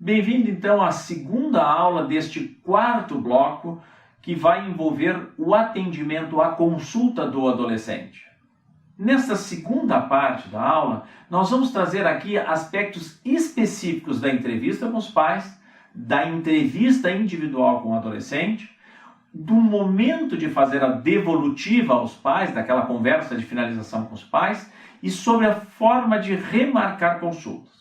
Bem-vindo então à segunda aula deste quarto bloco que vai envolver o atendimento à consulta do adolescente. Nesta segunda parte da aula, nós vamos trazer aqui aspectos específicos da entrevista com os pais, da entrevista individual com o adolescente, do momento de fazer a devolutiva aos pais, daquela conversa de finalização com os pais, e sobre a forma de remarcar consultas.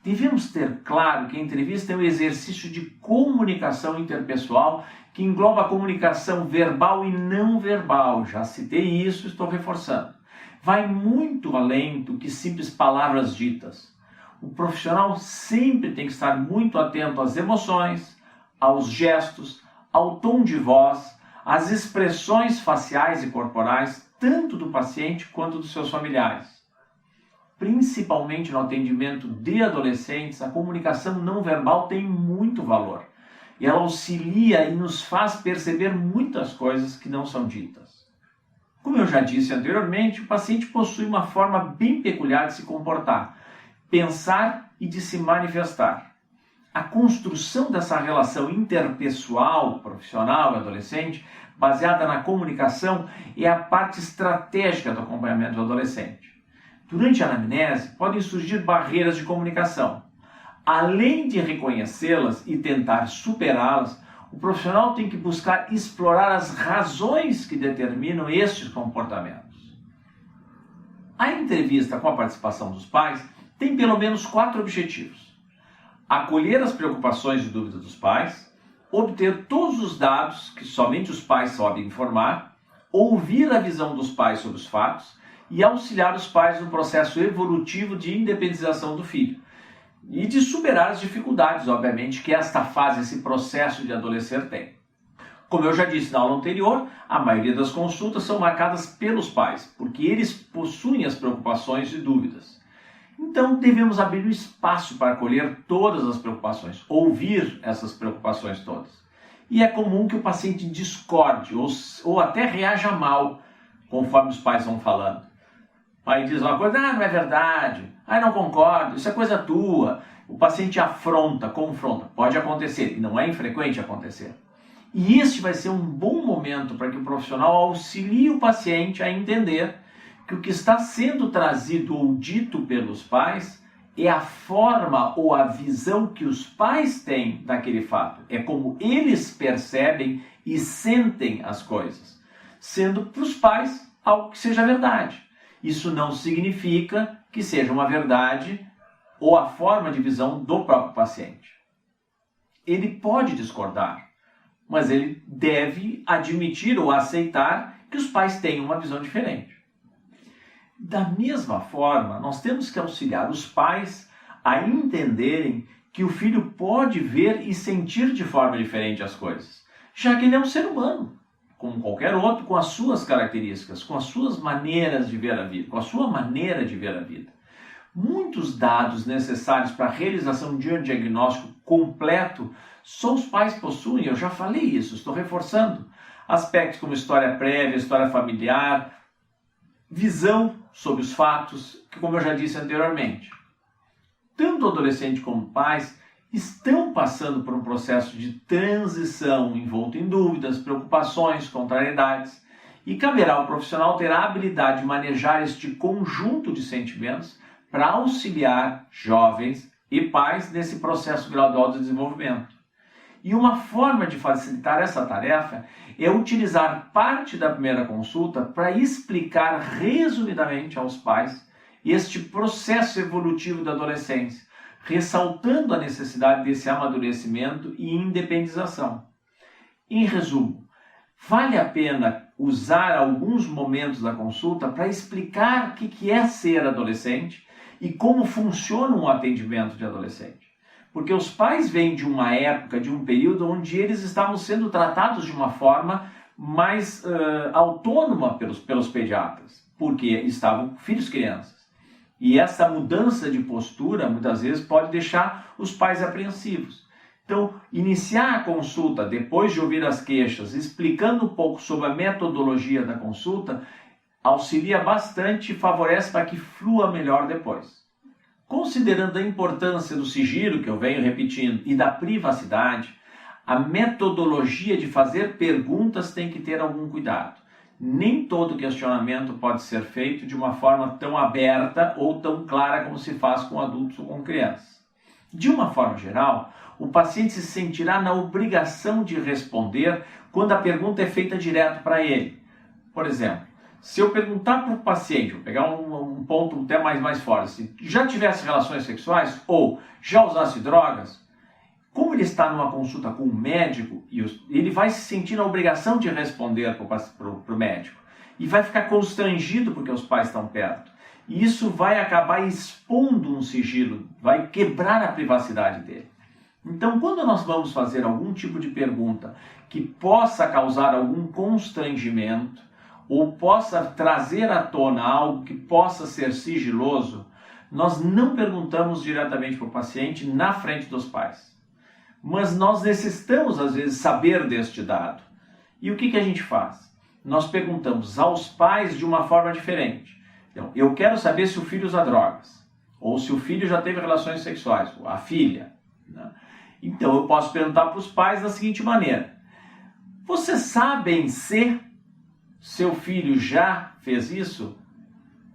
Devemos ter claro que a entrevista é um exercício de comunicação interpessoal que engloba a comunicação verbal e não verbal. Já citei isso, estou reforçando. Vai muito além do que simples palavras ditas. O profissional sempre tem que estar muito atento às emoções, aos gestos, ao tom de voz, às expressões faciais e corporais, tanto do paciente quanto dos seus familiares. Principalmente no atendimento de adolescentes, a comunicação não verbal tem muito valor. E ela auxilia e nos faz perceber muitas coisas que não são ditas. Como eu já disse anteriormente, o paciente possui uma forma bem peculiar de se comportar, pensar e de se manifestar. A construção dessa relação interpessoal, profissional e adolescente, baseada na comunicação, é a parte estratégica do acompanhamento do adolescente. Durante a anamnese, podem surgir barreiras de comunicação. Além de reconhecê-las e tentar superá-las, o profissional tem que buscar explorar as razões que determinam estes comportamentos. A entrevista com a participação dos pais tem pelo menos 4 objetivos: acolher as preocupações e dúvidas dos pais, obter todos os dados que somente os pais sabem informar, ouvir a visão dos pais sobre os fatos e auxiliar os pais no processo evolutivo de independização do filho e de superar as dificuldades, obviamente, que esta fase, esse processo de adolescer tem. Como eu já disse na aula anterior, a maioria das consultas são marcadas pelos pais, porque eles possuem as preocupações e dúvidas. Então, devemos abrir um espaço para acolher todas as preocupações, ouvir essas preocupações todas. E é comum que o paciente discorde ou até reaja mal, conforme os pais vão falando. O pai diz uma coisa, não é verdade, não concordo, isso é coisa tua. O paciente afronta, confronta, pode acontecer, e não é infrequente acontecer. E este vai ser um bom momento para que o profissional auxilie o paciente a entender que o que está sendo trazido ou dito pelos pais é a forma ou a visão que os pais têm daquele fato. É como eles percebem e sentem as coisas, sendo para os pais algo que seja verdade. Isso não significa que seja uma verdade ou a forma de visão do próprio paciente. Ele pode discordar, mas ele deve admitir ou aceitar que os pais têm uma visão diferente. Da mesma forma, nós temos que auxiliar os pais a entenderem que o filho pode ver e sentir de forma diferente as coisas, já que ele é um ser humano, como qualquer outro, com as suas características, com as suas maneiras de ver a vida, com a sua maneira de ver a vida. Muitos dados necessários para a realização de um diagnóstico completo só os pais possuem, eu já falei isso, estou reforçando. Aspectos como história prévia, história familiar, visão sobre os fatos, que como eu já disse anteriormente. Tanto o adolescente como pais estão passando por um processo de transição envolto em dúvidas, preocupações, contrariedades, e caberá ao profissional ter a habilidade de manejar este conjunto de sentimentos para auxiliar jovens e pais nesse processo gradual de desenvolvimento. E uma forma de facilitar essa tarefa é utilizar parte da primeira consulta para explicar resumidamente aos pais este processo evolutivo da adolescência, ressaltando a necessidade desse amadurecimento e independização. Em resumo, vale a pena usar alguns momentos da consulta para explicar o que é ser adolescente e como funciona um atendimento de adolescente. Porque os pais vêm de uma época, de um período onde eles estavam sendo tratados de uma forma mais autônoma pelos pediatras, porque estavam filhos crianças. E essa mudança de postura, muitas vezes, pode deixar os pais apreensivos. Então, iniciar a consulta, depois de ouvir as queixas, explicando um pouco sobre a metodologia da consulta, auxilia bastante e favorece para que flua melhor depois. Considerando a importância do sigilo, que eu venho repetindo, e da privacidade, a metodologia de fazer perguntas tem que ter algum cuidado. Nem todo questionamento pode ser feito de uma forma tão aberta ou tão clara como se faz com adultos ou com crianças. De uma forma geral, o paciente se sentirá na obrigação de responder quando a pergunta é feita direto para ele. Por exemplo, se eu perguntar para o paciente, vou pegar um ponto até mais forte, se já tivesse relações sexuais ou já usasse drogas, como ele está numa consulta com um médico, ele vai se sentir na obrigação de responder para o médico e vai ficar constrangido porque os pais estão perto. E isso vai acabar expondo um sigilo, vai quebrar a privacidade dele. Então, quando nós vamos fazer algum tipo de pergunta que possa causar algum constrangimento ou possa trazer à tona algo que possa ser sigiloso, nós não perguntamos diretamente para o paciente na frente dos pais. Mas nós necessitamos, às vezes, saber deste dado. E o que a gente faz? Nós perguntamos aos pais de uma forma diferente. Então, eu quero saber se o filho usa drogas, ou se o filho já teve relações sexuais, ou a filha, né? Então, eu posso perguntar para os pais da seguinte maneira: vocês sabem se seu filho já fez isso?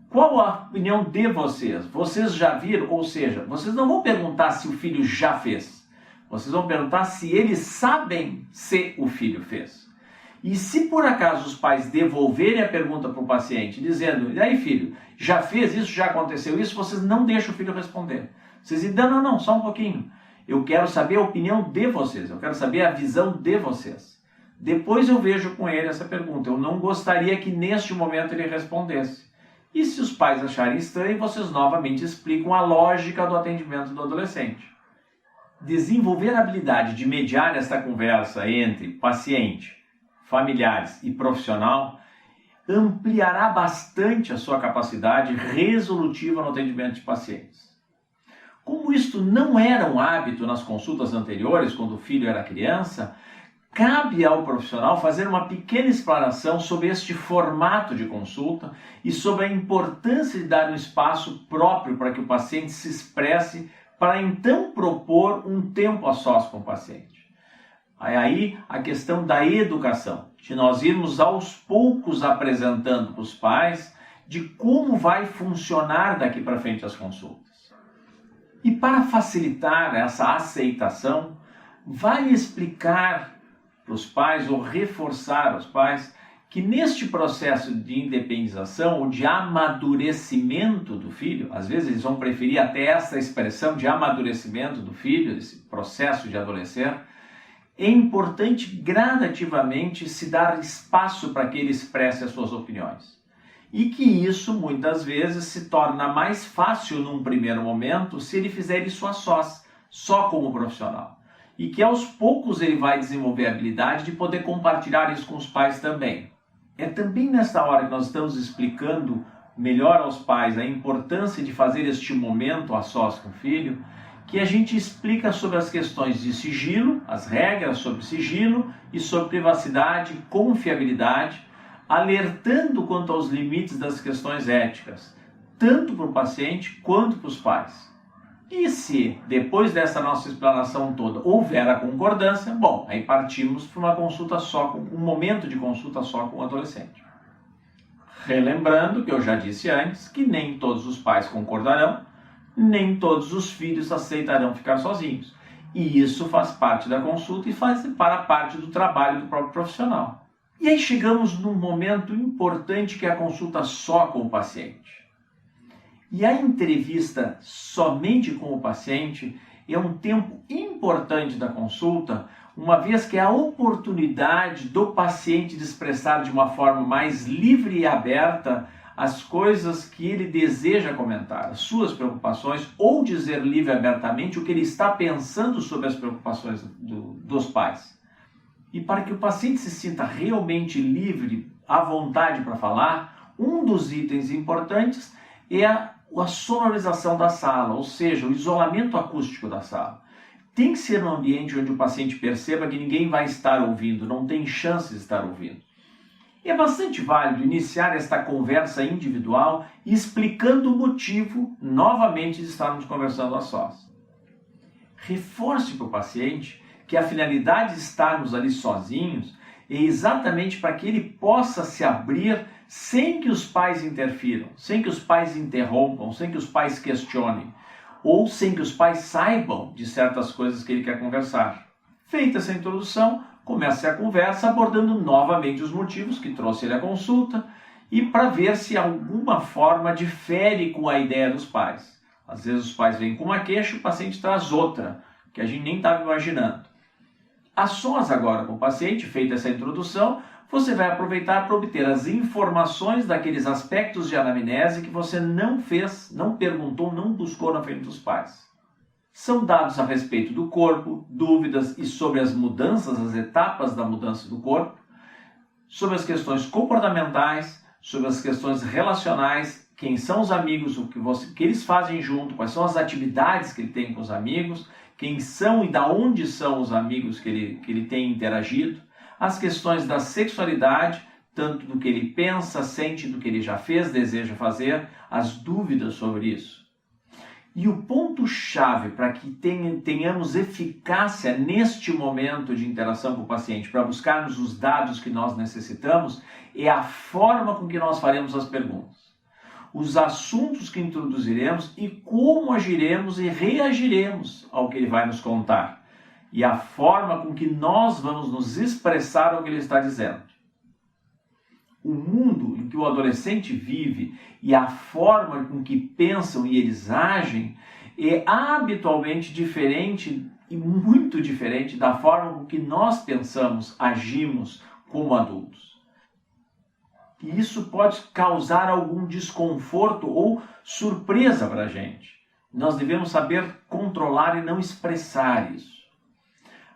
Qual a opinião de vocês? Vocês já viram? Ou seja, vocês não vão perguntar se o filho já fez. Vocês vão perguntar se eles sabem se o filho fez. E se por acaso os pais devolverem a pergunta para o paciente, dizendo: e aí filho, já fez isso, já aconteceu isso, vocês não deixam o filho responder. Vocês dizem: não, só um pouquinho. Eu quero saber a opinião de vocês, eu quero saber a visão de vocês. Depois eu vejo com ele essa pergunta. Eu não gostaria que neste momento ele respondesse. E se os pais acharem estranho, vocês novamente explicam a lógica do atendimento do adolescente. Desenvolver a habilidade de mediar esta conversa entre paciente, familiares e profissional ampliará bastante a sua capacidade resolutiva no atendimento de pacientes. Como isto não era um hábito nas consultas anteriores, quando o filho era criança, cabe ao profissional fazer uma pequena explanação sobre este formato de consulta e sobre a importância de dar um espaço próprio para que o paciente se expresse, para então propor um tempo a sós com o paciente. Aí a questão da educação, de nós irmos aos poucos apresentando para os pais de como vai funcionar daqui para frente as consultas. E para facilitar essa aceitação, vale explicar para os pais ou reforçar aos pais que neste processo de independização ou de amadurecimento do filho, às vezes eles vão preferir até essa expressão de amadurecimento do filho, esse processo de adolescer, é importante gradativamente se dar espaço para que ele expresse as suas opiniões. E que isso muitas vezes se torna mais fácil num primeiro momento se ele fizer isso a sós, só como profissional. E que aos poucos ele vai desenvolver a habilidade de poder compartilhar isso com os pais também. É também nesta hora que nós estamos explicando melhor aos pais a importância de fazer este momento a sós com o filho, que a gente explica sobre as questões de sigilo, as regras sobre sigilo e sobre privacidade e confiabilidade, alertando quanto aos limites das questões éticas, tanto para o paciente quanto para os pais. E se, depois dessa nossa explanação toda, houver a concordância, bom, aí partimos para uma consulta só, um momento de consulta só com o adolescente. Relembrando que eu já disse antes que nem todos os pais concordarão, nem todos os filhos aceitarão ficar sozinhos. E isso faz parte da consulta e faz para parte do trabalho do próprio profissional. E aí chegamos num momento importante que é a consulta só com o paciente. E a entrevista somente com o paciente é um tempo importante da consulta, uma vez que é a oportunidade do paciente de expressar de uma forma mais livre e aberta as coisas que ele deseja comentar, as suas preocupações, ou dizer livre e abertamente o que ele está pensando sobre as preocupações dos pais. E para que o paciente se sinta realmente livre, à vontade para falar, um dos itens importantes é a sonorização da sala, ou seja, o isolamento acústico da sala. Tem que ser um ambiente onde o paciente perceba que ninguém vai estar ouvindo, não tem chance de estar ouvindo. É bastante válido iniciar esta conversa individual explicando o motivo, novamente, de estarmos conversando a sós. Reforce para o paciente que a finalidade de estarmos ali sozinhos é exatamente para que ele possa se abrir sem que os pais interfiram, sem que os pais interrompam, sem que os pais questionem, ou sem que os pais saibam de certas coisas que ele quer conversar. Feita essa introdução, comece a conversa abordando novamente os motivos que trouxe ele à consulta e para ver se alguma forma difere com a ideia dos pais. Às vezes os pais vêm com uma queixa e o paciente traz outra, que a gente nem estava imaginando. A sós agora com o paciente, feita essa introdução, você vai aproveitar para obter as informações daqueles aspectos de anamnese que você não fez, não perguntou, não buscou na frente dos pais. São dados a respeito do corpo, dúvidas e sobre as mudanças, as etapas da mudança do corpo, sobre as questões comportamentais, sobre as questões relacionais, quem são os amigos, o que eles fazem junto, quais são as atividades que ele tem com os amigos, quem são e da onde são os amigos que ele tem interagido, as questões da sexualidade, tanto do que ele pensa, sente, do que ele já fez, deseja fazer, as dúvidas sobre isso. E o ponto-chave para que tenhamos eficácia neste momento de interação com o paciente, para buscarmos os dados que nós necessitamos, é a forma com que nós faremos as perguntas. Os assuntos que introduziremos e como agiremos e reagiremos ao que ele vai nos contar. E a forma com que nós vamos nos expressar ao que ele está dizendo. O mundo em que o adolescente vive e a forma com que pensam e eles agem é habitualmente diferente e muito diferente da forma com que nós pensamos, agimos como adultos. E isso pode causar algum desconforto ou surpresa para a gente. Nós devemos saber controlar e não expressar isso.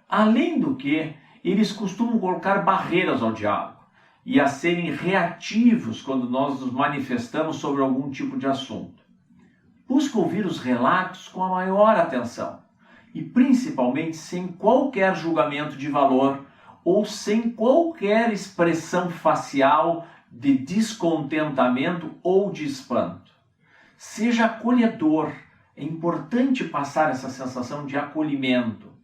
Além do que, eles costumam colocar barreiras ao diálogo e a serem reativos quando nós nos manifestamos sobre algum tipo de assunto. Busca ouvir os relatos com a maior atenção e principalmente sem qualquer julgamento de valor ou sem qualquer expressão facial de descontentamento ou de espanto. Seja acolhedor. É importante passar essa sensação de acolhimento.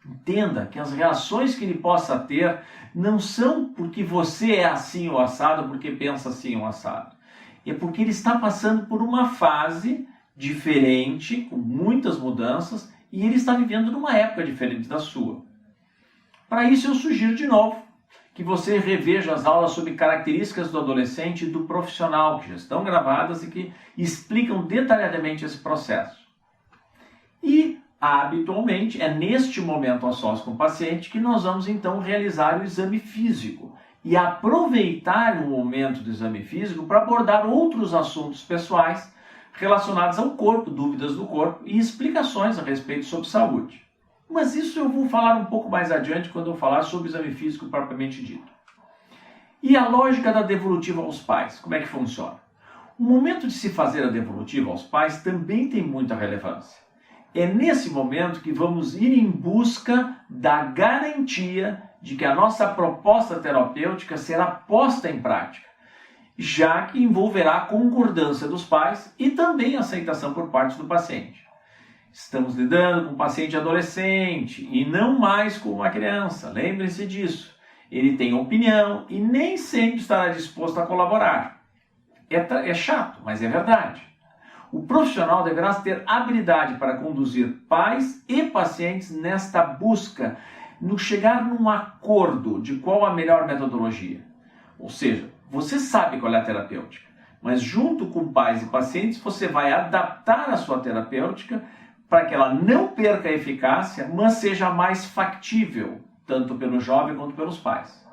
Entenda que as reações que ele possa ter não são porque você é assim ou assado, porque pensa assim ou assado. É porque ele está passando por uma fase diferente, com muitas mudanças, e ele está vivendo numa época diferente da sua. Para isso eu sugiro de novo que você reveja as aulas sobre características do adolescente e do profissional, que já estão gravadas e que explicam detalhadamente esse processo. E habitualmente, é neste momento a sós com o paciente que nós vamos então realizar o exame físico e aproveitar o momento do exame físico para abordar outros assuntos pessoais relacionados ao corpo, dúvidas do corpo e explicações a respeito sobre saúde. Mas isso eu vou falar um pouco mais adiante quando eu falar sobre o exame físico propriamente dito. E a lógica da devolutiva aos pais, como é que funciona? O momento de se fazer a devolutiva aos pais também tem muita relevância. É nesse momento que vamos ir em busca da garantia de que a nossa proposta terapêutica será posta em prática, já que envolverá a concordância dos pais e também a aceitação por parte do paciente. Estamos lidando com um paciente adolescente e não mais com uma criança, lembrem-se disso. Ele tem opinião e nem sempre estará disposto a colaborar. É chato, mas é verdade. O profissional deverá ter habilidade para conduzir pais e pacientes nesta busca, no chegar num acordo de qual a melhor metodologia. Ou seja, você sabe qual é a terapêutica, mas junto com pais e pacientes você vai adaptar a sua terapêutica para que ela não perca a eficácia, mas seja mais factível, tanto pelo jovem quanto pelos pais.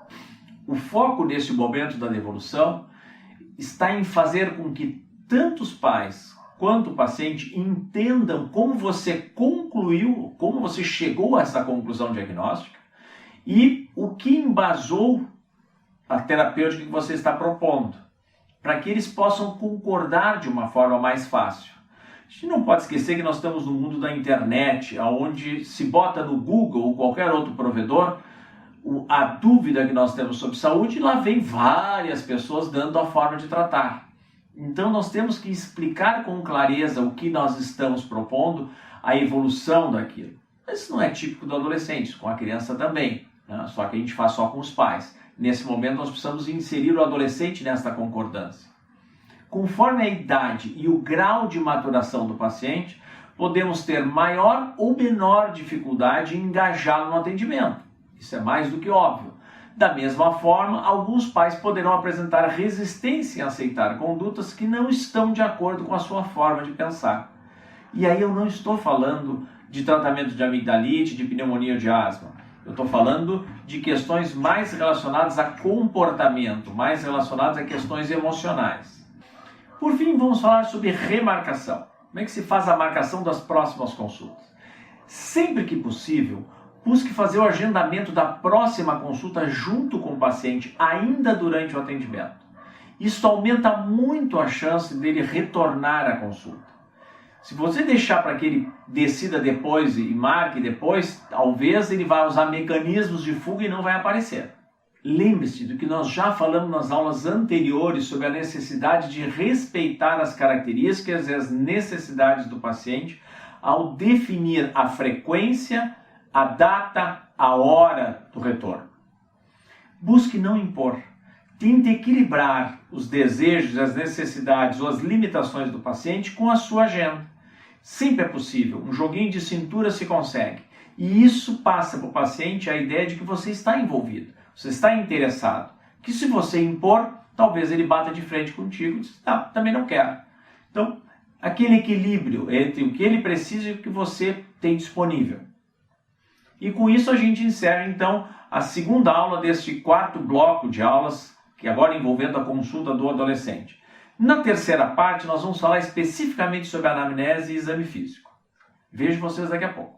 O foco nesse momento da devolução está em fazer com que tanto os pais quanto o paciente entendam como você concluiu, como você chegou a essa conclusão diagnóstica e o que embasou a terapêutica que você está propondo, para que eles possam concordar de uma forma mais fácil. A gente não pode esquecer que nós estamos no mundo da internet, onde se bota no Google ou qualquer outro provedor a dúvida que nós temos sobre saúde, e lá vem várias pessoas dando a forma de tratar. Então nós temos que explicar com clareza o que nós estamos propondo, a evolução daquilo. Isso não é típico do adolescente, com a criança também, né? Só que a gente faz só com os pais. Nesse momento nós precisamos inserir o adolescente nesta concordância. Conforme a idade e o grau de maturação do paciente, podemos ter maior ou menor dificuldade em engajá-lo no atendimento. Isso é mais do que óbvio. Da mesma forma, alguns pais poderão apresentar resistência em aceitar condutas que não estão de acordo com a sua forma de pensar. E aí eu não estou falando de tratamento de amigdalite, de pneumonia ou de asma. Eu estou falando de questões mais relacionadas a comportamento, mais relacionadas a questões emocionais. Por fim, vamos falar sobre remarcação. Como é que se faz a marcação das próximas consultas? Sempre que possível, busque fazer o agendamento da próxima consulta junto com o paciente, ainda durante o atendimento. Isso aumenta muito a chance dele retornar à consulta. Se você deixar para que ele decida depois e marque depois, talvez ele vá usar mecanismos de fuga e não vai aparecer. Lembre-se do que nós já falamos nas aulas anteriores sobre a necessidade de respeitar as características e as necessidades do paciente ao definir a frequência, a data, a hora do retorno. Busque não impor. Tente equilibrar os desejos, as necessidades ou as limitações do paciente com a sua agenda. Sempre é possível, um joguinho de cintura se consegue. E isso passa para o paciente a ideia de que você está envolvido, você está interessado. Que se você impor, talvez ele bata de frente contigo e diz, também não quero. Então, aquele equilíbrio entre o que ele precisa e o que você tem disponível. E com isso a gente encerra então a segunda aula deste quarto bloco de aulas, que agora envolvendo a consulta do adolescente. Na terceira parte nós vamos falar especificamente sobre anamnese e exame físico. Vejo vocês daqui a pouco.